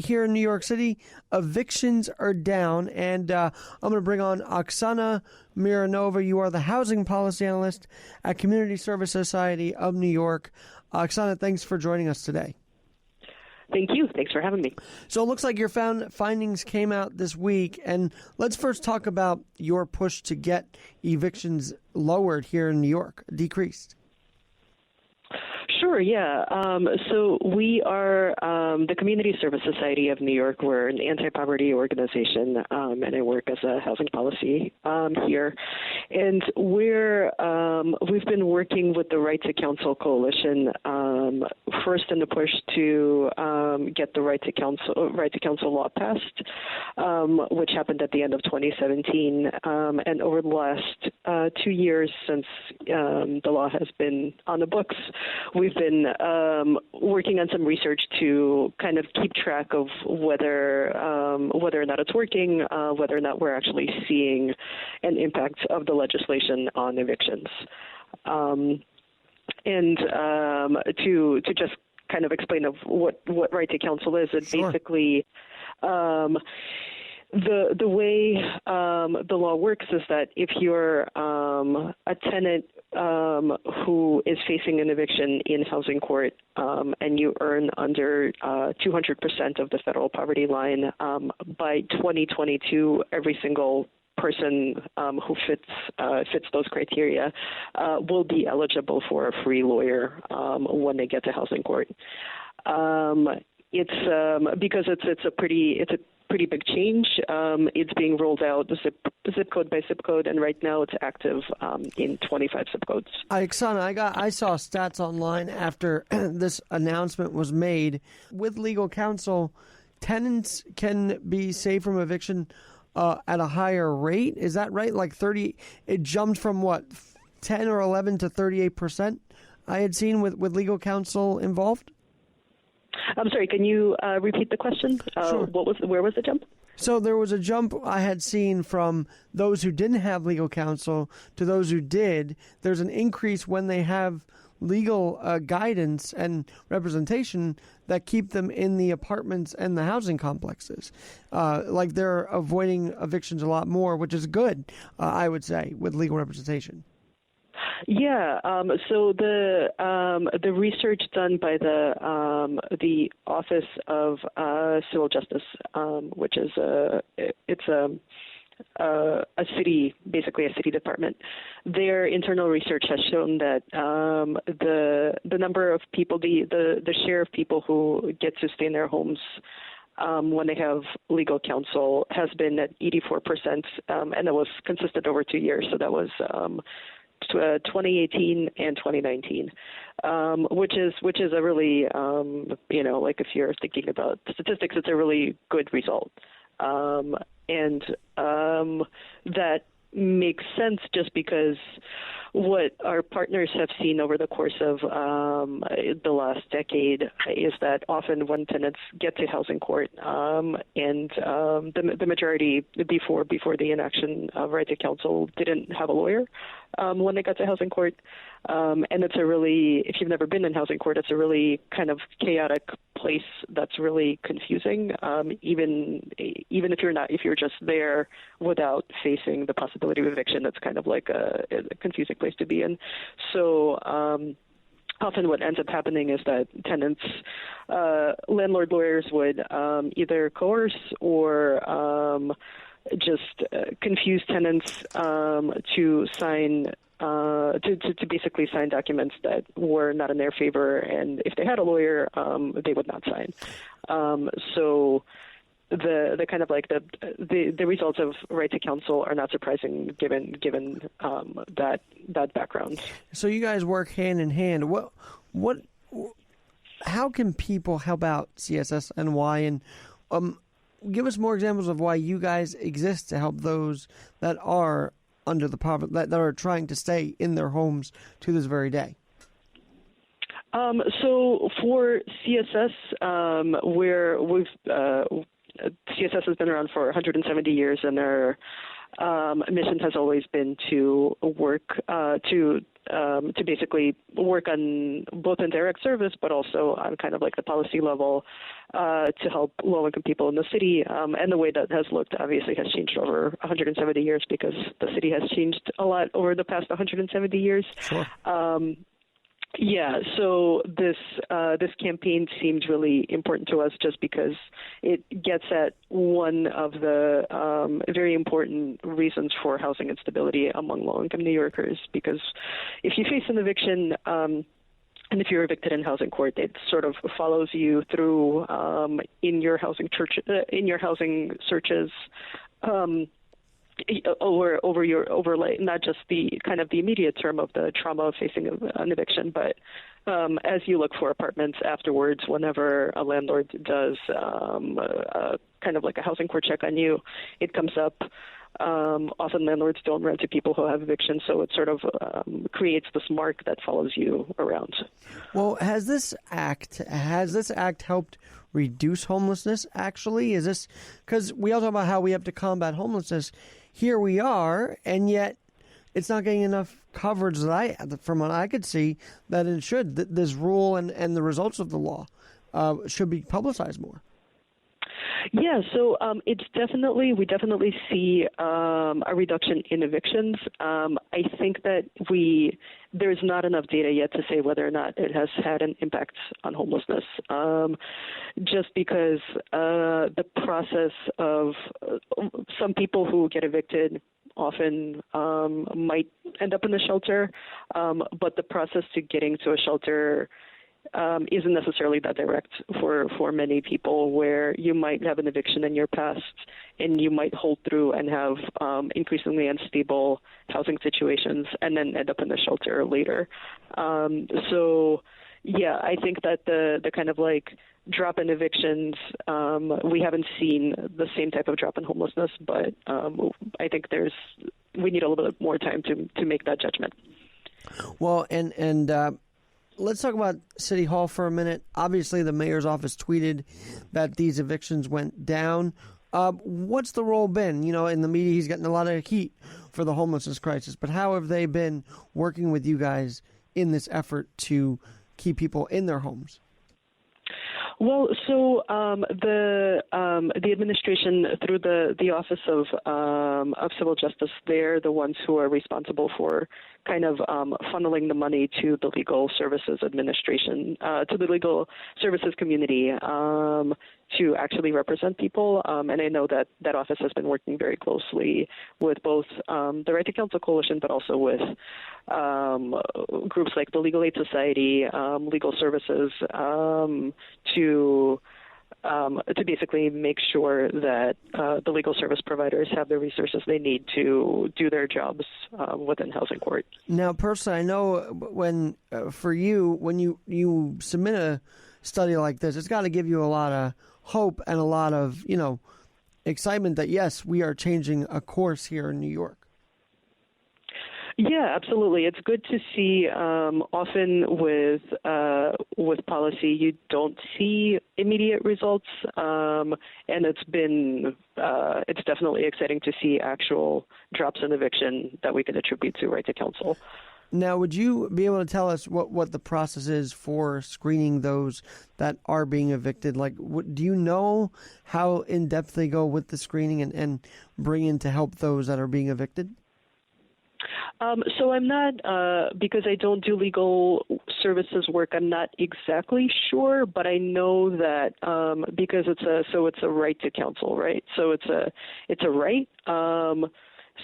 here in New York City, evictions are down, and I'm going to bring on Oksana Mironova. You are the housing policy analyst at Community Service Society of New York. Oksana, thanks for joining us today. Thank you. Thanks for having me. So it looks like your findings came out this week, and let's first talk about your push to get evictions lowered here in New York, decreased. Sure, yeah. So we are the Community Service Society of New York. We're an anti-poverty organization, and I work as a housing policy here. And we've been working with the Right to Counsel Coalition, first in the push to get the Right to Counsel law passed, which happened at the end of 2017. And over the last 2 years since the law has been on the books, we've been working on some research to kind of keep track of whether or not it's working, whether or not we're actually seeing an impact of the legislation on evictions. And to just kind of explain of what Right to Counsel is, it Sure. Basically the way the law works is that if you're a tenant who is facing an eviction in housing court and you earn under 200% of the federal poverty line, by 2022, every single person who fits those criteria will be eligible for a free lawyer when they get to housing court. It's because it's a pretty big change. It's being rolled out zip code by zip code, and right now it's active in 25 zip codes. Oksana, I saw stats online after this announcement was made. With legal counsel, tenants can be saved from eviction at a higher rate. Is that right? Like 30? It jumped from what, 10 or 11 to 38%? I had seen with legal counsel involved. I'm sorry, can you repeat the question? Sure. Where was the jump? So there was a jump I had seen from those who didn't have legal counsel to those who did. There's an increase when they have legal guidance and representation that keep them in the apartments and the housing complexes. Like they're avoiding evictions a lot more, which is good, I would say, with legal representation. Yeah. So the research done by the Office of Civil Justice, which is a city, basically a city department, their internal research has shown that the number of people, the share of people who get to stay in their homes when they have legal counsel has been at 84%, and that was consistent over 2 years. So that was 2018 and 2019, which is a really, like if you're thinking about statistics, it's a really good result. And that makes sense just because what our partners have seen over the course of the last decade is that often when tenants get to housing court, and the majority before the inaction of Right to Counsel didn't have a lawyer when they got to housing court. And it's a really, if you've never been in housing court, it's a really kind of chaotic place that's really confusing. Even if you're just there without facing the possibility of eviction, it's kind of like a confusing place to be in. So often what ends up happening is that tenants, landlord lawyers would either coerce or just confuse tenants to sign to basically sign documents that were not in their favor, and if they had a lawyer, they would not sign. So the kind of like the results of Right to Counsel are not surprising given that background. So you guys work hand in hand. How can people help out CSSNY, and give us more examples of why you guys exist to help those that are under the poverty, that are trying to stay in their homes to this very day? So for CSS, CSS has been around for 170 years, and mission has always been to work to basically work on both indirect service, but also on kind of like the policy level to help low-income people in the city. And the way that has looked obviously has changed over 170 years because the city has changed a lot over the past 170 years. Sure. Yeah, so this campaign seemed really important to us just because it gets at one of the very important reasons for housing instability among low-income New Yorkers. Because if you face an eviction, and if you're evicted in housing court, it sort of follows you through in your housing searches. Over like not just the kind of the immediate term of the trauma of facing an eviction, but as you look for apartments afterwards, whenever a landlord does kind of like a housing court check on you, it comes up. Often landlords don't rent to people who have evictions, so it sort of creates this mark that follows you around. Well, has this act helped reduce homelessness? Actually, is this because we all talk about how we have to combat homelessness? Here we are, and yet it's not getting enough coverage from what I could see, that it should. This rule and the results of the law should be publicized more. Yeah, so we definitely see a reduction in evictions. I think that there's not enough data yet to say whether or not it has had an impact on homelessness, just because the process of some people who get evicted often might end up in the shelter, but the process to getting to a shelter isn't necessarily that direct for many people, where you might have an eviction in your past and you might hold through and have increasingly unstable housing situations and then end up in the shelter later. So, yeah, I think that the kind of like drop in evictions, we haven't seen the same type of drop in homelessness, but I think we need a little bit more time to make that judgment. Well, and let's talk about City Hall for a minute. Obviously, the mayor's office tweeted that these evictions went down. What's the role been? You know, in the media, he's getting a lot of heat for the homelessness crisis, but how have they been working with you guys in this effort to keep people in their homes? Well, so the administration, through the Office of Civil Justice, they're the ones who are responsible for kind of funneling the money to the Legal Services Administration, to the legal services community, to actually represent people. And I know that office has been working very closely with both the Right to Counsel Coalition, but also with groups like the Legal Aid Society, Legal Services, to basically make sure that the legal service providers have the resources they need to do their jobs within housing court. Now, personally, I know when you submit a study like this, it's got to give you a lot of hope and a lot of, excitement that, yes, we are changing a course here in New York. Yeah, absolutely. It's good to see. Often with policy, you don't see immediate results, and it's definitely exciting to see actual drops in eviction that we can attribute to Right to Counsel. Now, would you be able to tell us what the process is for screening those that are being evicted? Like, do you know how in-depth they go with the screening and bring in to help those that are being evicted? So I'm not, because I don't do legal services work, I'm not exactly sure, but I know that because it's a right to counsel, right? So it's a right.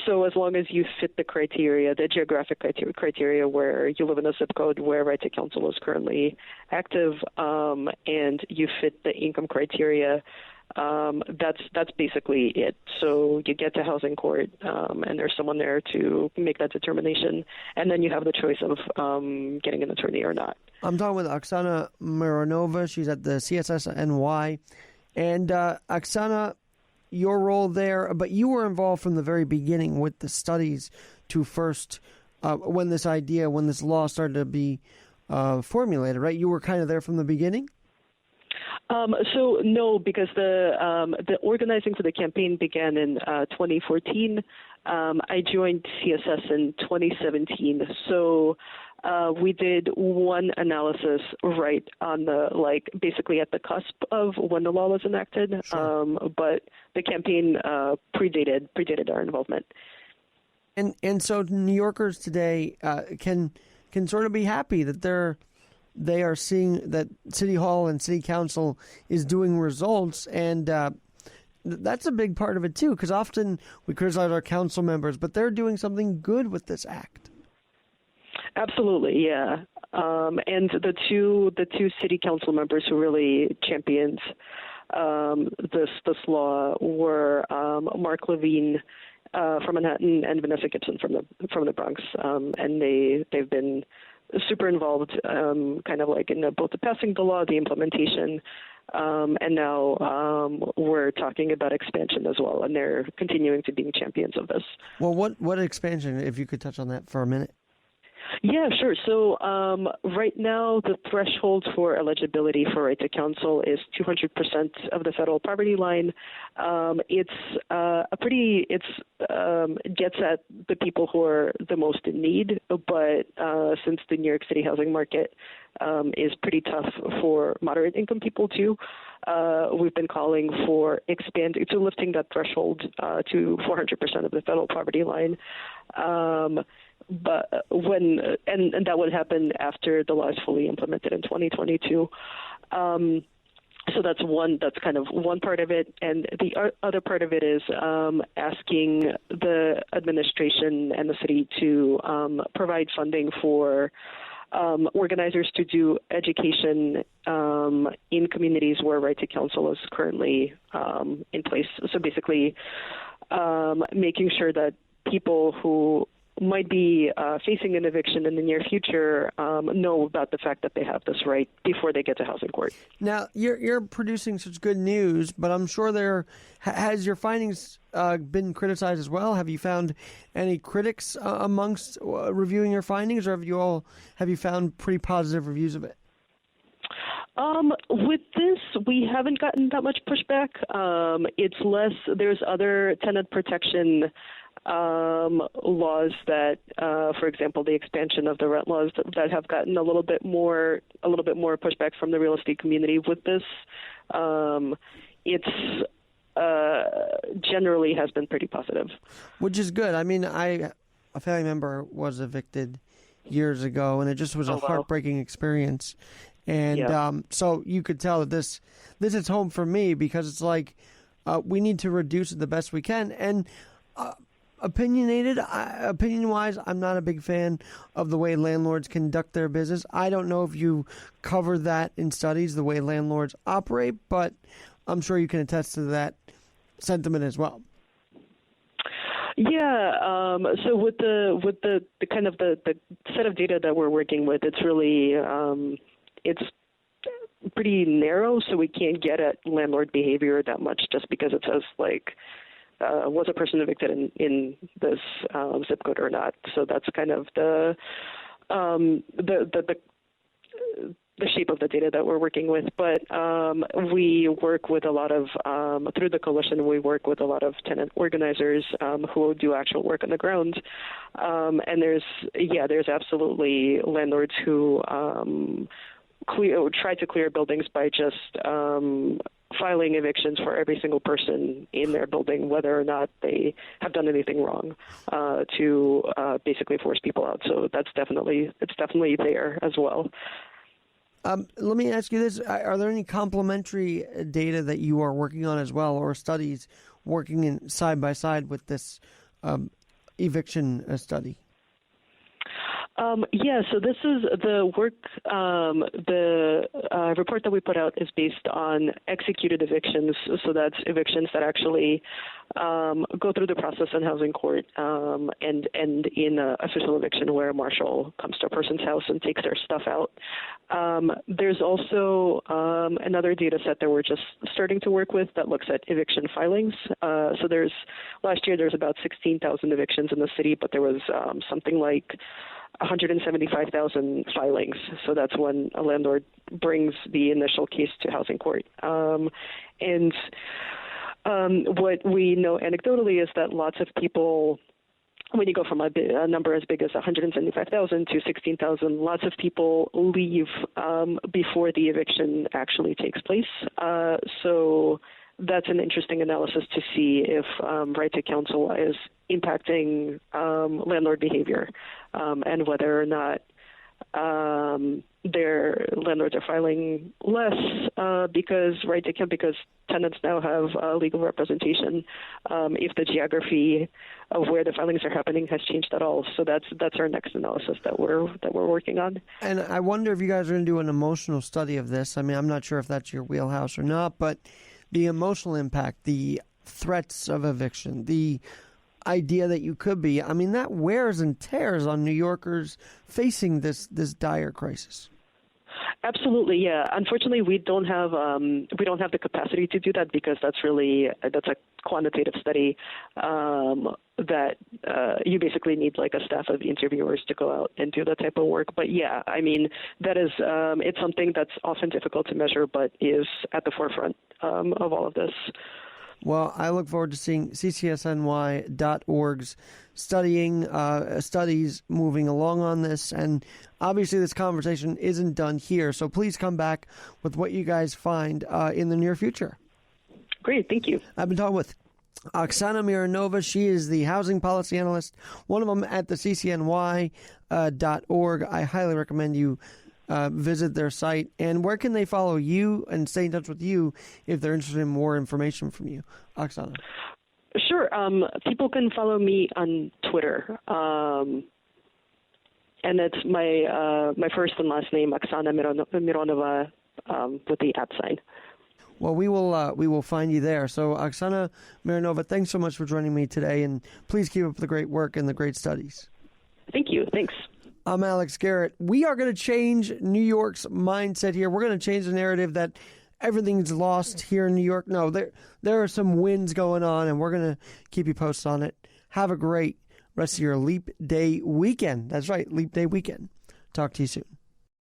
So as long as you fit the criteria, the geographic criteria where you live in a zip code where Right to Counsel is currently active, and you fit the income criteria, that's basically it. So you get to housing court, and there's someone there to make that determination, and then you have the choice of getting an attorney or not. I'm talking with Oksana Mironova. She's at the CSSNY. And Oksana, your role there, but you were involved from the very beginning with the studies to first, when this law started to be formulated, right? You were kind of there from the beginning? So no, because the organizing for the campaign began in 2014. I joined CSS in 2017. So we did one analysis right on basically at the cusp of when the law was enacted. Sure. But the campaign predated our involvement. And so New Yorkers today can sort of be happy that they are seeing that City Hall and City Council is doing results, and that's a big part of it too. Because often we criticize our council members, but they're doing something good with this act. Absolutely, yeah. And the two city council members who really championed this law were Mark Levine from Manhattan and Vanessa Gibson from the Bronx, and they've been super involved, kind of like in both the passing the law, the implementation, and now we're talking about expansion as well, and they're continuing to be champions of this. Well, what expansion? If you could touch on that for a minute. Yeah, sure. So right now, the threshold for eligibility for right to counsel is 200% of the federal poverty line. It gets at the people who are the most in need, but since the New York City housing market is pretty tough for moderate income people too, we've been calling for lifting that threshold to 400% of the federal poverty line. But and that would happen after the law is fully implemented in 2022. So that's kind of one part of it, and the other part of it is asking the administration and the city to provide funding for organizers to do education in communities where right to counsel is currently in place. So basically, making sure that people who might be facing an eviction in the near future know about the fact that they have this right before they get to housing court. Now, you're producing such good news, but I'm sure has your findings been criticized as well? Have you found any critics amongst reviewing your findings, or have you found pretty positive reviews of it? With this, we haven't gotten that much pushback. It's less. There's other tenant protection laws that, for example, the expansion of the rent laws that have gotten a little bit more pushback from the real estate community. With this, it's generally has been pretty positive, which is good. I mean, a family member was evicted years ago, and it just was a heartbreaking experience. And so you could tell that this is home for me, because it's like we need to reduce it the best we can. And opinion-wise, I'm not a big fan of the way landlords conduct their business. I don't know if you cover that in studies, the way landlords operate, but I'm sure you can attest to that sentiment as well. Yeah. So with the kind of the set of data that we're working with, it's really it's pretty narrow, so we can't get at landlord behavior that much just because it says was a person evicted in this zip code or not. So that's kind of the shape of the data that we're working with. But we work with a lot of through the coalition. We work with a lot of tenant organizers who do actual work on the ground. And there's absolutely landlords who try to clear buildings by just filing evictions for every single person in their building, whether or not they have done anything wrong, to basically force people out. So it's definitely there as well. Let me ask you this. Are there any complementary data that you are working on as well, or studies working in side by side with this eviction study? So this is the work, the report that we put out is based on executed evictions. So that's evictions that actually go through the process in housing court and in an official eviction where a marshal comes to a person's house and takes their stuff out. There's also another data set that we're just starting to work with that looks at eviction filings. So last year there's about 16,000 evictions in the city, but there was something like 175,000 filings. So that's when a landlord brings the initial case to housing court. What we know anecdotally is that lots of people, when you go from a number as big as 175,000 to 16,000, lots of people leave before the eviction actually takes place. So that's an interesting analysis to see if right to counsel is impacting landlord behavior and whether or not their landlords are filing less because tenants now have legal representation. If the geography of where the filings are happening has changed at all, so that's our next analysis that we're working on. And I wonder if you guys are going to do an emotional study of this. I mean, I'm not sure if that's your wheelhouse or not, but the emotional impact, the threats of eviction, the idea that you could be, I mean, that wears and tears on New Yorkers facing this dire crisis. Absolutely, yeah. Unfortunately, we don't have the capacity to do that because that's a quantitative study that you basically need like a staff of interviewers to go out and do that type of work. But yeah, I mean, that is it's something that's often difficult to measure, but is at the forefront of all of this. Well, I look forward to seeing ccsny.org's studies moving along on this. And obviously this conversation isn't done here, so please come back with what you guys find in the near future. Great, thank you. I've been talking with Oksana Mironova. She is the housing policy analyst, one of them at the ccny.org. I highly recommend you visit their site. And where can they follow you and stay in touch with you if they're interested in more information from you, Oksana? Sure. People can follow me on Twitter, and it's my first and last name, Oksana Mironova, with the @ . Well, we will find you there. So, Oksana Mironova, thanks so much for joining me today, and please keep up the great work and the great studies. Thank you. Thanks. I'm Alex Garrett. We are going to change New York's mindset here. We're going to change the narrative that everything's lost here in New York. No, there are some wins going on, and we're going to keep you posted on it. Have a great rest of your Leap Day weekend. That's right, Leap Day weekend. Talk to you soon.